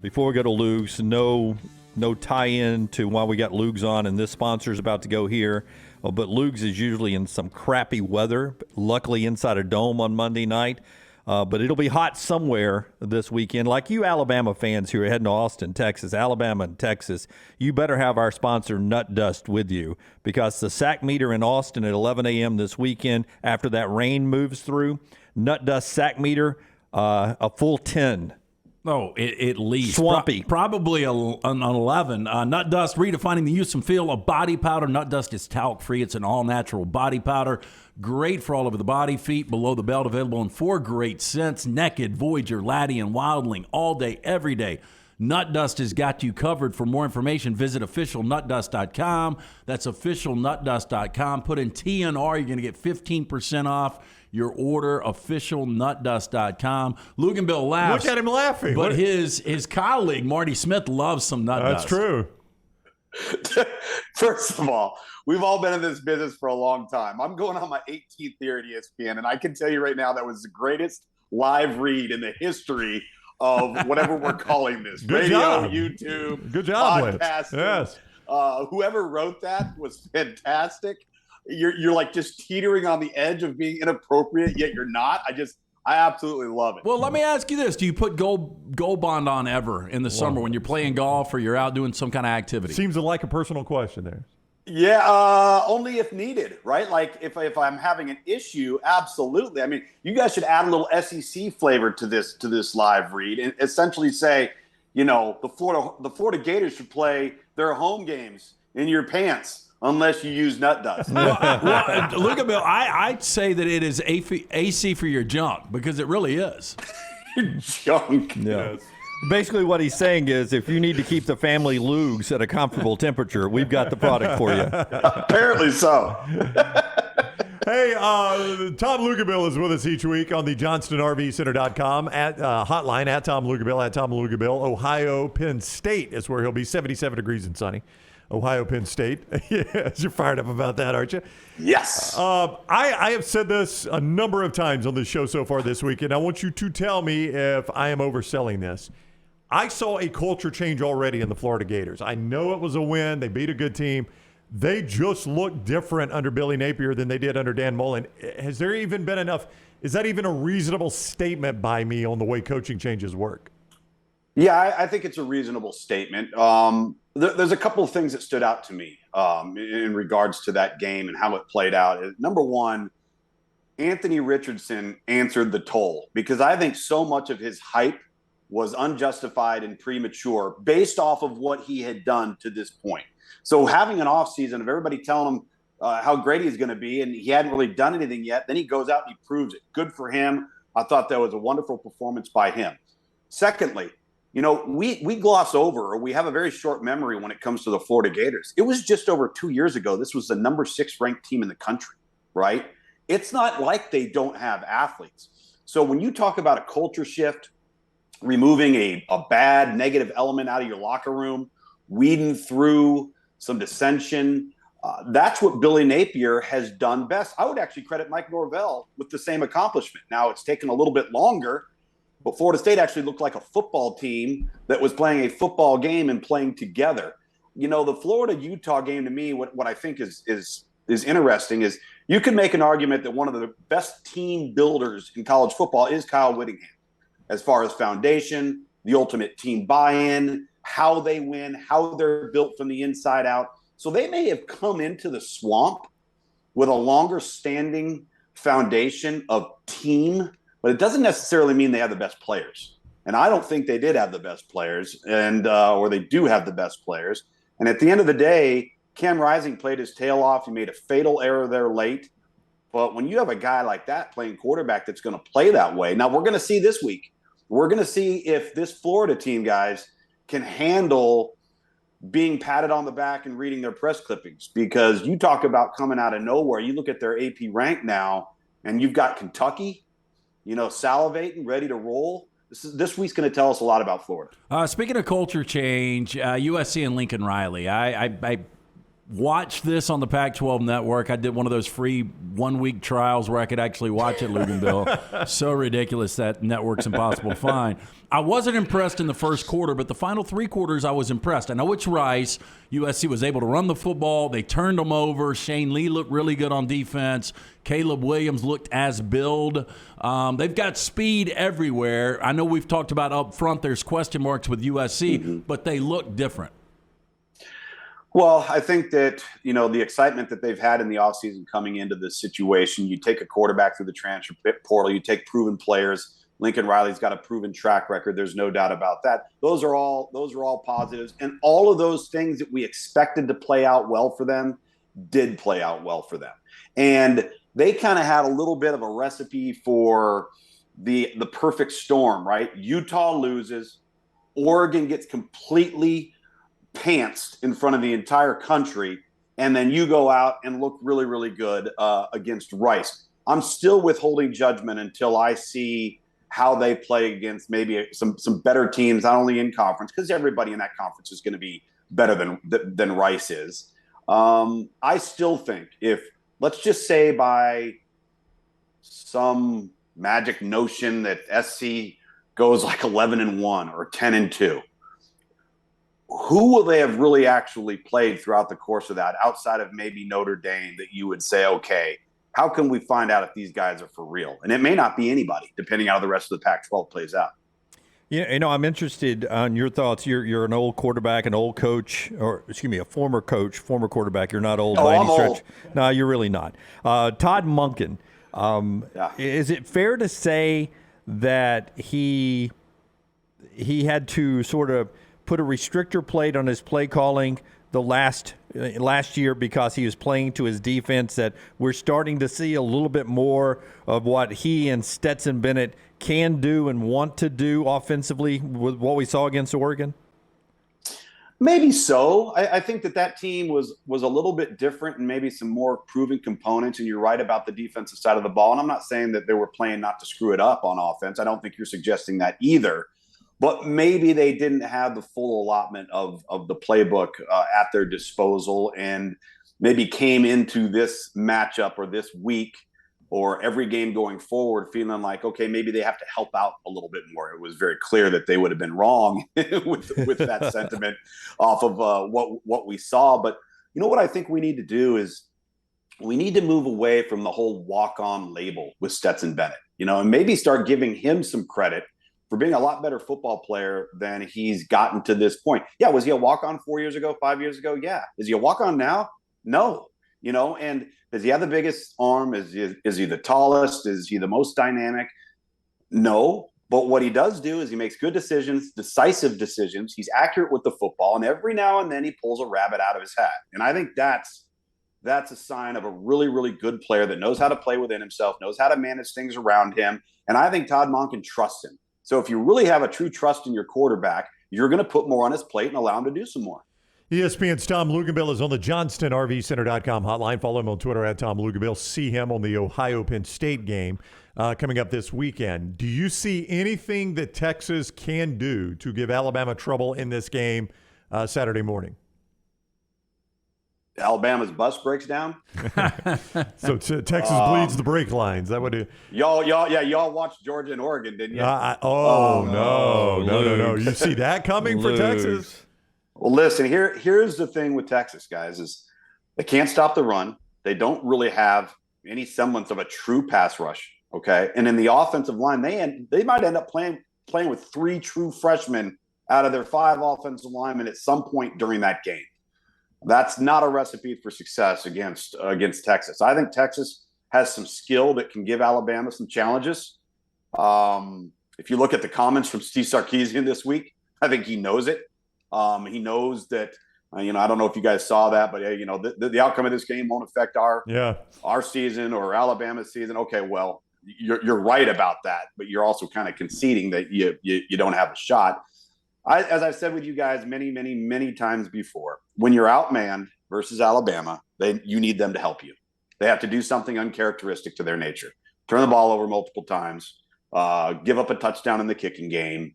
Before we go to Luke's, no tie-in to why we got Luke's on, and this sponsor's about to go here. But Luke's is usually in some crappy weather, luckily inside a dome on Monday night. But it'll be hot somewhere this weekend. Like you Alabama fans who are heading to Austin, Texas, Alabama and Texas, you better have our sponsor NUTDUST with you, because the sack meter in Austin at 11 a.m. this weekend, after that rain moves through, NUTDUST sack meter, a full 10. Oh, at least. Swampy. Probably an 11. NUTDUST, redefining the use and feel of body powder. NUTDUST is talc-free. It's an all-natural body powder. Great for all over the body, feet, below the belt. Available in 4 great scents: Naked, Voyager, Laddie, and Wildling. All day, every day. NUTDUST has got you covered. For more information, visit officialnutdust.com. That's officialnutdust.com. Put in TNR. You're going to get 15% off your order. Officialnutdust.com. Luginbill laughs. Look at him laughing. But his colleague, Marty Smith, loves some NUTDUST. That's true. First of all, we've all been in this business for a long time. I'm going on my 18th year at ESPN, and I can tell you right now that was the greatest live read in the history of whatever we're calling this. Good Radio, job. YouTube, Good job, podcast. Yes. Whoever wrote that was fantastic. You're like just teetering on the edge of being inappropriate, yet you're not. I absolutely love it. Well, let me ask you this. Do you put Gold Bond on ever in the summer when you're playing golf or you're out doing some kind of activity? Seems like a personal question there. Yeah, only if needed, right? Like if I'm having an issue, absolutely. I mean, you guys should add a little SEC flavor to this live read and essentially say, the Florida Gators should play their home games in your pants unless you use NUTDUST. Luginbill, I'd say that it is AC for your junk, because it really is. Junk. Yeah. Basically what he's saying is, if you need to keep the family lugs at a comfortable temperature, we've got the product for you. Apparently so. Hey, Tom Luginbill is with us each week on the JohnstonRVCenter.com hotline at Tom Luginbill. Ohio, Penn State is where he'll be. 77 degrees and sunny. Ohio, Penn State. Yes, you're fired up about that, aren't you? Yes. I have said this a number of times on this show so far this week, and I want you to tell me if I am overselling this. I saw a culture change already in the Florida Gators. I know it was a win. They beat a good team. They just look different under Billy Napier than they did under Dan Mullen. Has there even been enough? Is that even a reasonable statement by me on the way coaching changes work? Yeah, I think it's a reasonable statement. There's a couple of things that stood out to me in regards to that game and how it played out. Number one, Anthony Richardson answered the toll, because I think so much of his hype was unjustified and premature based off of what he had done to this point. So having an offseason of everybody telling him how great he's going to be, and he hadn't really done anything yet, then he goes out and he proves it. Good for him. I thought that was a wonderful performance by him. Secondly, we gloss over, or we have a very short memory when it comes to the Florida Gators. It was just over 2 years ago. This was the number 6 ranked team in the country, right? It's not like they don't have athletes. So when you talk about a culture shift, removing a bad negative element out of your locker room, weeding through some dissension, that's what Billy Napier has done best. I would actually credit Mike Norvell with the same accomplishment. Now, it's taken a little bit longer, but Florida State actually looked like a football team that was playing a football game and playing together. The Florida-Utah game, to me, what I think is interesting is you can make an argument that one of the best team builders in college football is Kyle Whittingham, as far as foundation, the ultimate team buy-in, how they win, how they're built from the inside out. So they may have come into the swamp with a longer-standing foundation of team, but it doesn't necessarily mean they have the best players. And I don't think they did have the best players, or they do have the best players. And at the end of the day, Cam Rising played his tail off. He made a fatal error there late. But when you have a guy like that playing quarterback that's going to play that way, now we're going to see this week. We're going to see if this Florida team, guys, can handle being patted on the back and reading their press clippings. Because you talk about coming out of nowhere. You look at their AP rank now, and you've got Kentucky, salivating, ready to roll. This week's going to tell us a lot about Florida. Speaking of culture change, USC and Lincoln Riley, I watch this on the Pac-12 network. I did one of those free 1-week trials where I could actually watch it, Luginbill. So ridiculous that network's impossible to find. I wasn't impressed in the first quarter, but the final 3 quarters I was impressed. I know it's Rice. USC was able to run the football. They turned them over. Shane Lee looked really good on defense. Caleb Williams looked as billed. They've got speed everywhere. I know we've talked about up front there's question marks with USC, but they look different. Well, I think that, the excitement that they've had in the offseason coming into this situation, you take a quarterback through the transfer portal, you take proven players. Lincoln Riley's got a proven track record. There's no doubt about that. Those are all positives. And all of those things that we expected to play out well for them did play out well for them. And they kind of had a little bit of a recipe for the perfect storm, right? Utah loses. Oregon gets completely pantsed in front of the entire country, and then you go out and look really, really good against Rice. I'm still withholding judgment until I see how they play against maybe some better teams, not only in conference, because everybody in that conference is going to be better than Rice is. I still think if, let's just say by some magic notion that SC goes like 11-1 or 10-2, who will they have really actually played throughout the course of that, outside of maybe Notre Dame, that you would say, okay, how can we find out if these guys are for real? And it may not be anybody, depending on how the rest of the Pac-12 plays out. Yeah, I'm interested on your thoughts. You're an old quarterback, an old coach, or excuse me, a former coach, former quarterback. You're not old by any stretch. Old. No, you're really not. Todd Monken. Is it fair to say that he had to sort of put a restrictor plate on his play calling the last year because he was playing to his defense, that we're starting to see a little bit more of what he and Stetson Bennett can do and want to do offensively with what we saw against Oregon? Maybe so. I think that team was a little bit different and maybe some more proven components, and you're right about the defensive side of the ball. And I'm not saying that they were playing not to screw it up on offense. I don't think you're suggesting that either. But maybe they didn't have the full allotment of the playbook at their disposal, and maybe came into this matchup or this week or every game going forward feeling like, okay, maybe they have to help out a little bit more. It was very clear that they would have been wrong with that sentiment off of what we saw. But you know what I think we need to do is we need to move away from the whole walk-on label with Stetson Bennett, and maybe start giving him some credit for being a lot better football player than he's gotten to this point. Yeah, was he a walk-on 4 years ago, 5 years ago? Yeah. Is he a walk-on now? No. And does he have the biggest arm? Is he the tallest? Is he the most dynamic? No. But what he does do is he makes good decisions, decisive decisions. He's accurate with the football, and every now and then he pulls a rabbit out of his hat. And I think that's a sign of a really, really good player that knows how to play within himself, knows how to manage things around him. And I think Todd Monken trusts him. So if you really have a true trust in your quarterback, you're going to put more on his plate and allow him to do some more. ESPN's Tom Luginbill is on the JohnstonRVCenter.com hotline. Follow him on Twitter at Tom Luginbill. See him on the Ohio-Penn State game coming up this weekend. Do you see anything that Texas can do to give Alabama trouble in this game Saturday morning? Alabama's bus breaks down. So Texas bleeds the brake lines. That would y'all watched Georgia and Oregon, didn't you? No. You see that coming for Texas? Well, listen, here's the thing with Texas, guys, is they can't stop the run. They don't really have any semblance of a true pass rush. Okay, and in the offensive line, they might end up playing with 3 true freshmen out of their 5 offensive linemen at some point during that game. That's not a recipe for success against Texas. I think Texas has some skill that can give Alabama some challenges. If you look at the comments from Steve Sarkisian this week, I think he knows it. He knows that, I don't know if you guys saw that, but the outcome of this game won't affect our season or Alabama's season. Okay, well, you're right about that, but you're also kind of conceding that you don't have a shot. As I've said with you guys many, many, many times before, when you're outmanned versus Alabama, you need them to help you. They have to do something uncharacteristic to their nature. Turn the ball over multiple times, give up a touchdown in the kicking game,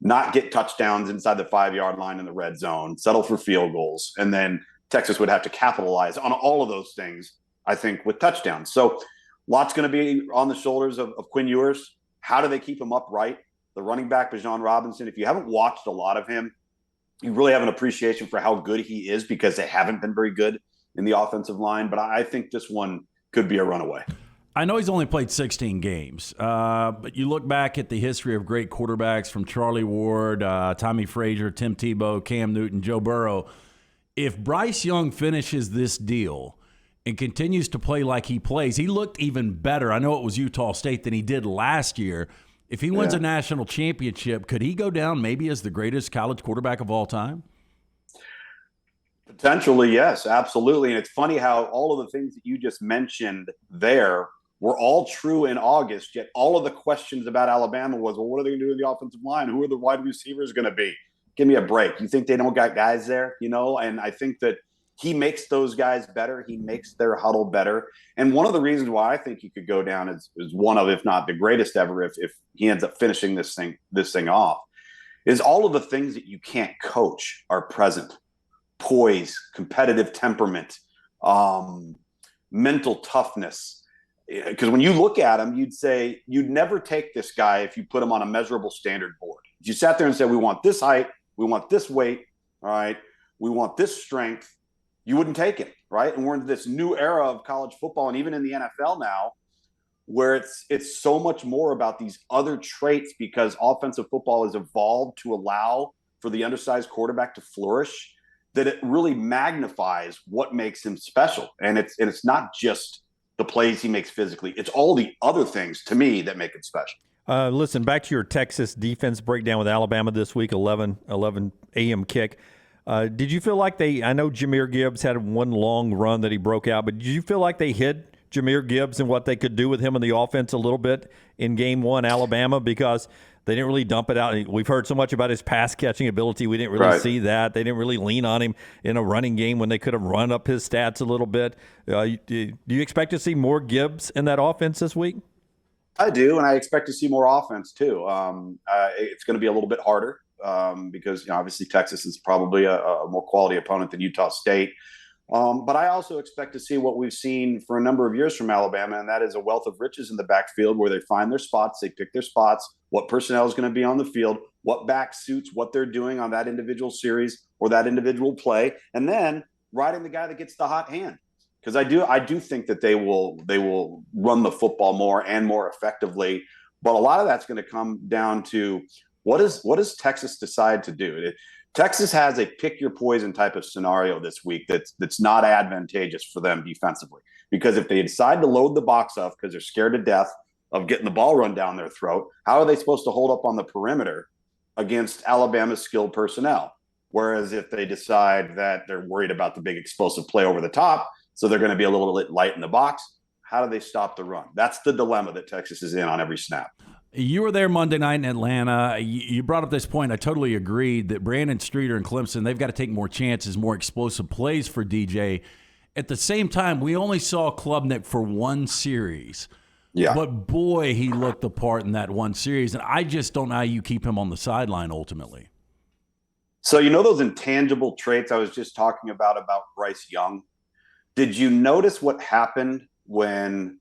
not get touchdowns inside the 5-yard line in the red zone, settle for field goals, and then Texas would have to capitalize on all of those things, I think, with touchdowns. So lots going to be on the shoulders of Quinn Ewers. How do they keep him upright? The running back, Bijan Robinson, if you haven't watched a lot of him, you really have an appreciation for how good he is because they haven't been very good in the offensive line. But I think this one could be a runaway. I know he's only played 16 games, but you look back at the history of great quarterbacks from Charlie Ward, Tommy Frazier, Tim Tebow, Cam Newton, Joe Burrow. If Bryce Young finishes this deal and continues to play like he plays, he looked even better. I know it was Utah State than he did last year. If he wins a national championship, could he go down maybe as the greatest college quarterback of all time? Potentially, yes, absolutely. And it's funny how all of the things that you just mentioned there were all true in August, yet all of the questions about Alabama was, well, what are they going to do with the offensive line? Who are the wide receivers going to be? Give me a break. You think they don't got guys there, And I think that he makes those guys better. He makes their huddle better. And one of the reasons why I think he could go down is one of, if not the greatest ever, if he ends up finishing this thing off, is all of the things that you can't coach are present. Poise, competitive temperament, mental toughness. Because when you look at him, you'd say you'd never take this guy if you put him on a measurable standard board. If you sat there and said, we want this height, we want this weight, all right, we want this strength, you wouldn't take it, right? And we're in this new era of college football and even in the NFL now where it's so much more about these other traits because offensive football has evolved to allow for the undersized quarterback to flourish, that it really magnifies what makes him special. And it's not just the plays he makes physically. It's all the other things, to me, that make it special. Listen, back to your Texas defense breakdown with Alabama this week, 11 a.m. kick. Did you feel like I know Jahmyr Gibbs had one long run that he broke out, but did you feel like they hid Jahmyr Gibbs and what they could do with him in the offense a little bit in game one, Alabama, because they didn't really dump it out? We've heard so much about his pass-catching ability. We didn't really see that. They didn't really lean on him in a running game when they could have run up his stats a little bit. Do you expect to see more Gibbs in that offense this week? I do, and I expect to see more offense too. It's going to be a little bit harder because obviously Texas is probably a more quality opponent than Utah State. But I also expect to see what we've seen for a number of years from Alabama, and that is a wealth of riches in the backfield where they find their spots, they pick their spots, what personnel is going to be on the field, what back suits what they're doing on that individual series or that individual play, and then riding the guy that gets the hot hand. Because I do think that they will run the football more and more effectively, but a lot of that's going to come down to what does Texas decide to do? Texas has a pick your poison type of scenario this week that's not advantageous for them defensively. Because if they decide to load the box up because they're scared to death of getting the ball run down their throat, how are they supposed to hold up on the perimeter against Alabama's skilled personnel? Whereas if they decide that they're worried about the big explosive play over the top, so they're going to be a little bit light in the box, how do they stop the run? That's the dilemma that Texas is in on every snap. You were there Monday night in Atlanta. You brought up this point. I totally agreed that Brandon Streeter and Clemson, they've got to take more chances, more explosive plays for DJ. At the same time, we only saw Klubnik for one series. Yeah. But, boy, he looked the part in that one series. And I just don't know how you keep him on the sideline ultimately. So those intangible traits I was just talking about Bryce Young? Did you notice what happened when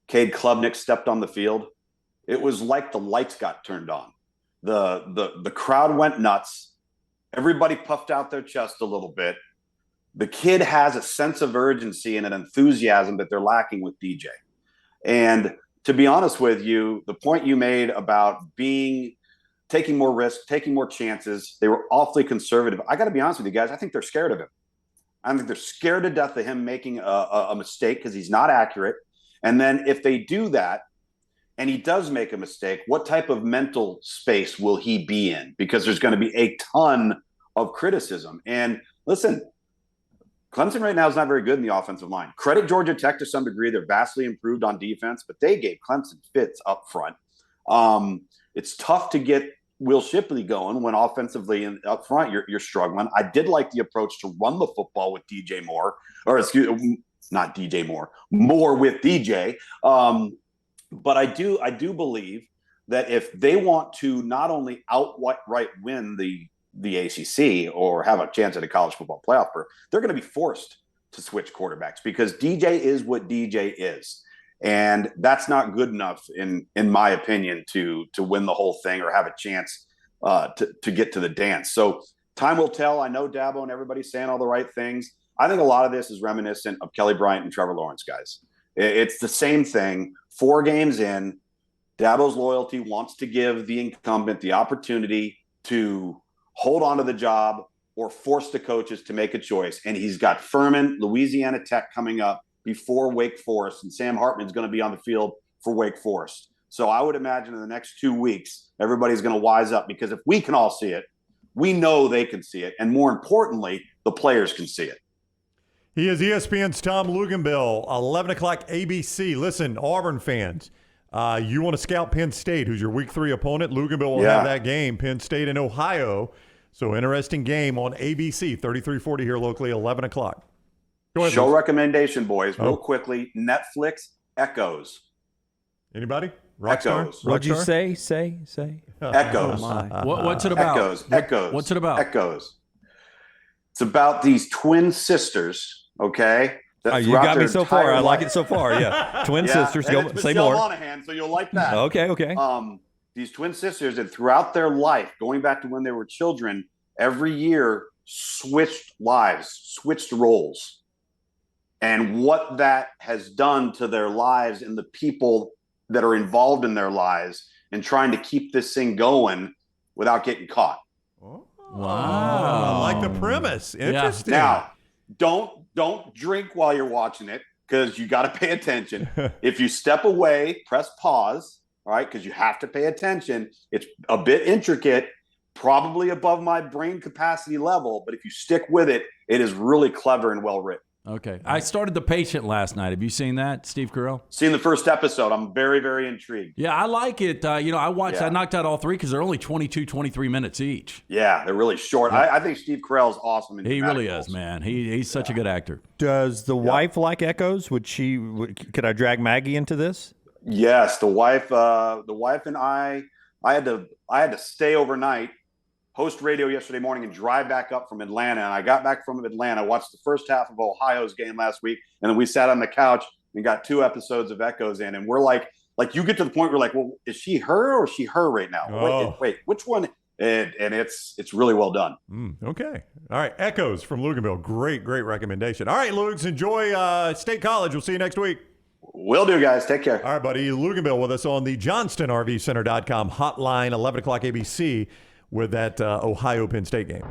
Cade Klubnik stepped on the field? It was like the lights got turned on. The crowd went nuts. Everybody puffed out their chest a little bit. The kid has a sense of urgency and an enthusiasm that they're lacking with DJ. And to be honest with you, the point you made about taking more risks, taking more chances, they were awfully conservative. I got to be honest with you guys, I think they're scared of him. I think they're scared to death of him making a mistake because he's not accurate. And then if they do that, and he does make a mistake, what type of mental space will he be in? Because there's going to be a ton of criticism. And listen, Clemson right now is not very good in the offensive line. Credit Georgia Tech to some degree. They're vastly improved on defense, but they gave Clemson fits up front. It's tough to get Will Shipley going when offensively and up front you're struggling. I did like the approach to run the football with DJ Moore, not DJ Moore, more with DJ. But I do believe that if they want to not only outright win the the ACC or have a chance at a college football playoff, they're going to be forced to switch quarterbacks because DJ is what DJ is. And that's not good enough, in my opinion, to win the whole thing or have a chance to get to the dance. So time will tell. I know Dabo and everybody's saying all the right things. I think a lot of this is reminiscent of Kelly Bryant and Trevor Lawrence, guys. It's the same thing. 4 games in, Dabo's loyalty wants to give the incumbent the opportunity to hold on to the job or force the coaches to make a choice. And he's got Furman, Louisiana Tech coming up before Wake Forest, and Sam Hartman's going to be on the field for Wake Forest. So I would imagine in the next 2 weeks, everybody's going to wise up, because if we can all see it, we know they can see it. And more importantly, the players can see it. He is ESPN's Tom Luginbill, 11 o'clock ABC. Listen, Auburn fans, you want to scout Penn State, who's your Week 3 opponent. Luginbill will have that game, Penn State and Ohio. So interesting game on ABC, 3340 here locally, 11 o'clock. Go ahead, Show Luke. Recommendation, boys, real quickly. Netflix, Echoes. Anybody? Rockstar? Echoes. What'd you say? Echoes. What's it about? Echoes. What's it about? Echoes. It's about these twin sisters, okay? that You got throughout me their so far. entire I like life- it so far. Yeah. Twin Yeah, sisters. and Go, it's say Michelle more. Monaghan, so you'll like that. Okay. These twin sisters, and throughout their life, going back to when they were children, every year switched lives, switched roles. And what that has done to their lives and the people that are involved in their lives and trying to keep this thing going without getting caught. Oh, Wow. I like the premise. Interesting. Now, don't drink while you're watching it, because you got to pay attention. If you step away, press pause, all right, because you have to pay attention. It's a bit intricate, probably above my brain capacity level, but if you stick with it, it is really clever and well written. Okay. I started The Patient last night. Have you seen that, Steve Carell? Seeing the first episode, I'm very, very intrigued. Yeah, I like it. I Yeah. knocked out all 3 because they're only 22, 23 minutes each. Yeah, they're really short. I think Steve Carell's awesome. In He dramatic really roles. is, man. He's such a good actor. Does the wife like Echoes? Could I drag Maggie into this? Yes, the wife and I had to stay overnight, host radio yesterday morning, and drive back up from Atlanta. And I got back from Atlanta, watched the first half of Ohio's game last week, and then we sat on the couch and got 2 episodes of Echoes in. And we're like you get to the point where like, well, is she her or is she her right now? Oh. Wait, which one? And it's really well done. Okay. All right. Echoes from Luginbill. Great recommendation. All right, Lugs, enjoy State College. We'll see you next week. Will do, guys. Take care. All right, buddy. Luginbill with us on the JohnstonRVCenter.com hotline, 11 o'clock ABC with that Ohio Penn State game.